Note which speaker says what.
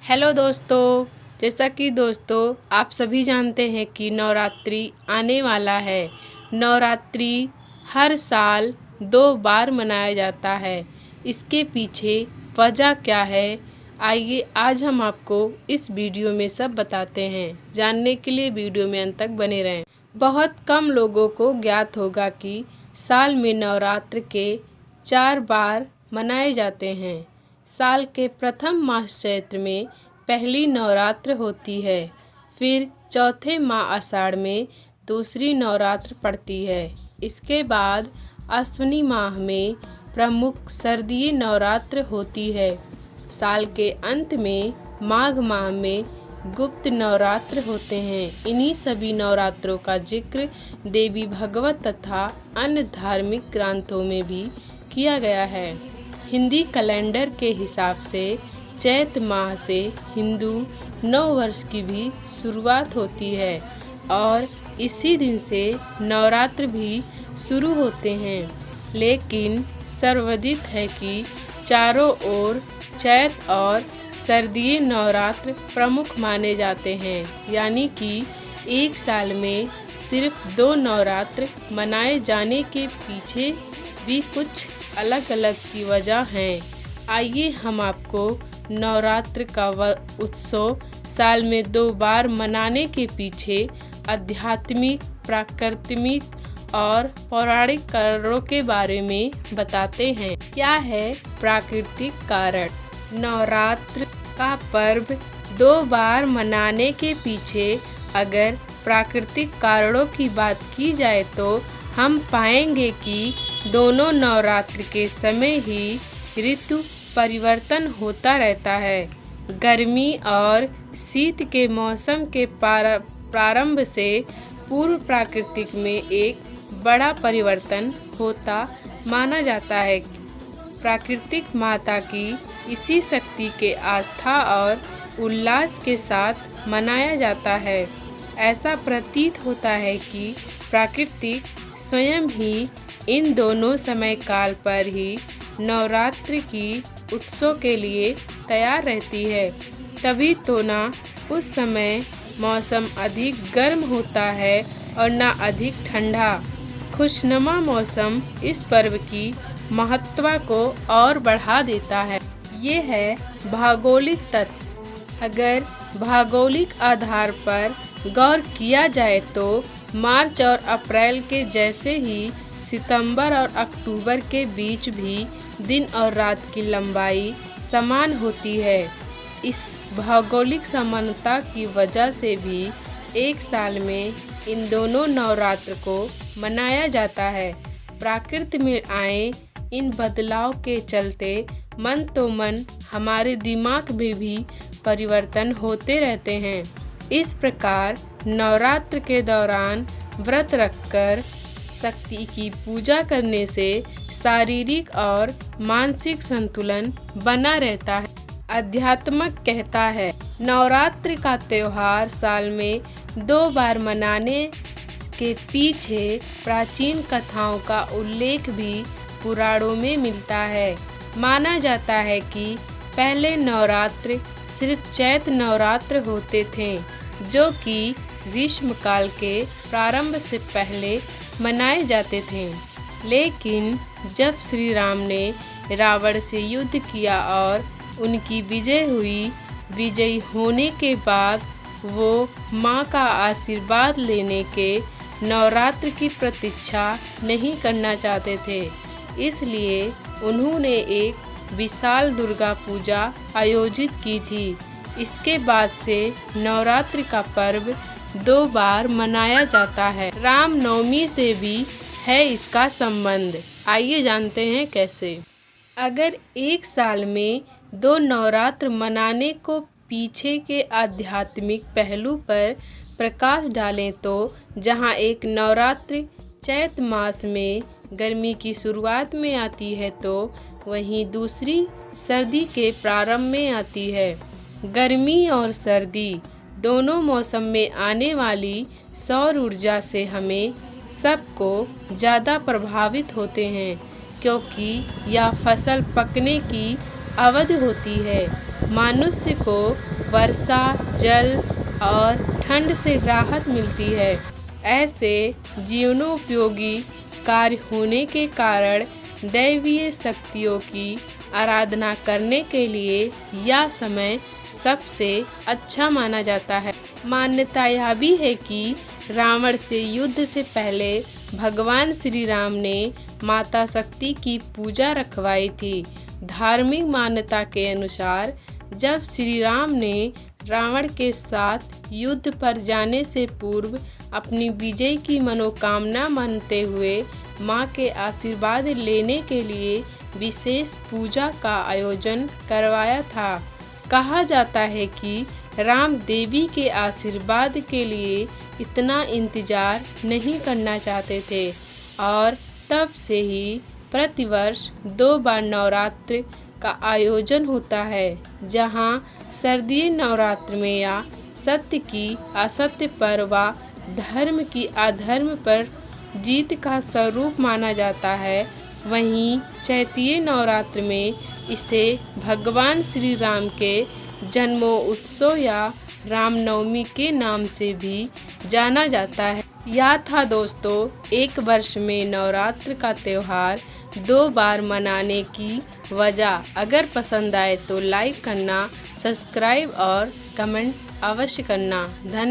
Speaker 1: Hello दोस्तों, जैसा कि दोस्तों आप सभी जानते हैं कि नवरात्रि आने वाला है। नवरात्रि हर साल 2 बार मनाया जाता है। इसके पीछे वजह क्या है, आइए आज हम आपको इस वीडियो में सब बताते हैं। जानने के लिए वीडियो में अंत तक बने रहें। बहुत कम लोगों को ज्ञात होगा कि साल में नवरात्र के 4 बार मनाए जाते हैं। साल के प्रथम मास चैत्र में पहली नवरात्र होती है, फिर चौथे माह आषाढ़ में दूसरी नवरात्र पड़ती है। इसके बाद अश्विनी माह में प्रमुख शारदीय नवरात्र होती है। साल के अंत में माघ माह में गुप्त नवरात्र होते हैं। इन्हीं सभी नवरात्रों का जिक्र देवी भागवत तथा अन्य धार्मिक ग्रंथों में भी किया गया है। हिंदी कैलेंडर के हिसाब से चैत माह से हिंदू नव वर्ष की भी शुरुआत होती है और इसी दिन से नवरात्र भी शुरू होते हैं। लेकिन सर्वविदित है कि चारों ओर चैत और शारदीय नवरात्र प्रमुख माने जाते हैं, यानी कि एक साल में सिर्फ 2 नवरात्र मनाए जाने के पीछे भी कुछ अलग अलग की वजह हैं। आइए हम आपको नवरात्र का उत्सव साल में 2 बार मनाने के पीछे आध्यात्मिक, प्राकृतिक और पौराणिक कारणों के बारे में बताते हैं। क्या है प्राकृतिक कारण? नवरात्र का पर्व 2 बार मनाने के पीछे अगर प्राकृतिक कारणों की बात की जाए तो हम पाएंगे कि दोनों नवरात्र के समय ही ऋतु परिवर्तन होता रहता है। गर्मी और शीत के मौसम के प्रारंभ से पूर्व प्राकृतिक में एक बड़ा परिवर्तन होता माना जाता है। प्राकृतिक माता की इसी शक्ति के आस्था और उल्लास के साथ मनाया जाता है। ऐसा प्रतीत होता है कि प्रकृति स्वयं ही इन दोनों समय काल पर ही नवरात्र की उत्सव के लिए तैयार रहती है। तभी तो ना उस समय मौसम अधिक गर्म होता है और ना अधिक ठंडा। खुशनुमा मौसम इस पर्व की महत्ता को और बढ़ा देता है। ये है भौगोलिक तत्व। अगर भौगोलिक आधार पर गौर किया जाए तो मार्च और अप्रैल के जैसे ही सितंबर और अक्टूबर के बीच भी दिन और रात की लंबाई समान होती है। इस भौगोलिक समानता की वजह से भी एक साल में इन दोनों नवरात्र को मनाया जाता है। प्रकृति में आए इन बदलाव के चलते मन तो मन हमारे दिमाग में भी परिवर्तन होते रहते हैं। इस प्रकार नवरात्र के दौरान व्रत रखकर शक्ति की पूजा करने से शारीरिक और मानसिक संतुलन बना रहता है। अध्यात्म कहता है नवरात्र का त्योहार साल में 2 बार मनाने के पीछे प्राचीन कथाओं का उल्लेख भी पुराणों में मिलता है। माना जाता है कि पहले नवरात्र सिर्फ चैत नवरात्र होते थे, जो कि ग्रीष्म काल के प्रारंभ से पहले मनाए जाते थे। लेकिन जब श्री राम ने रावण से युद्ध किया और उनकी विजय हुई, विजयी होने के बाद वो माँ का आशीर्वाद लेने के नवरात्र की प्रतीक्षा नहीं करना चाहते थे। इसलिए उन्होंने एक विशाल दुर्गा पूजा आयोजित की थी। इसके बाद से नवरात्र का पर्व 2 बार मनाया जाता है। रामनवमी से भी है इसका संबंध। आइए जानते हैं कैसे। अगर एक साल में 2 नवरात्र मनाने को पीछे के आध्यात्मिक पहलू पर प्रकाश डालें तो जहां एक नवरात्र चैत मास में गर्मी की शुरुआत में आती है तो वहीं दूसरी सर्दी के प्रारंभ में आती है। गर्मी और सर्दी दोनों मौसम में आने वाली सौर ऊर्जा से हमें सबको ज़्यादा प्रभावित होते हैं, क्योंकि यह फसल पकने की अवधि होती है। मनुष्य को वर्षा, जल और ठंड से राहत मिलती है। ऐसे जीवनोपयोगी कार्य होने के कारण दैवीय शक्तियों की आराधना करने के लिए यह समय सबसे अच्छा माना जाता है। मान्यता यह भी है कि रावण से युद्ध से पहले भगवान श्री राम ने माता शक्ति की पूजा रखवाई थी। धार्मिक मान्यता के अनुसार जब श्री राम ने रावण के साथ युद्ध पर जाने से पूर्व अपनी विजय की मनोकामना मानते हुए मां के आशीर्वाद लेने के लिए विशेष पूजा का आयोजन करवाया था। कहा जाता है कि राम देवी के आशीर्वाद के लिए इतना इंतजार नहीं करना चाहते थे और तब से ही प्रतिवर्ष 2 बार नवरात्र का आयोजन होता है, जहां शारदीय नवरात्र में या सत्य की असत्य पर व धर्म की अधर्म पर जीत का स्वरूप माना जाता है। वहीं चैतीय नवरात्र में इसे भगवान श्री राम के जन्मोत्सव या रामनवमी के नाम से भी जाना जाता है। यह था दोस्तों एक वर्ष में नवरात्र का त्यौहार 2 बार मनाने की वजह। अगर पसंद आए तो लाइक करना, सब्सक्राइब और कमेंट अवश्य करना। धन्यवाद।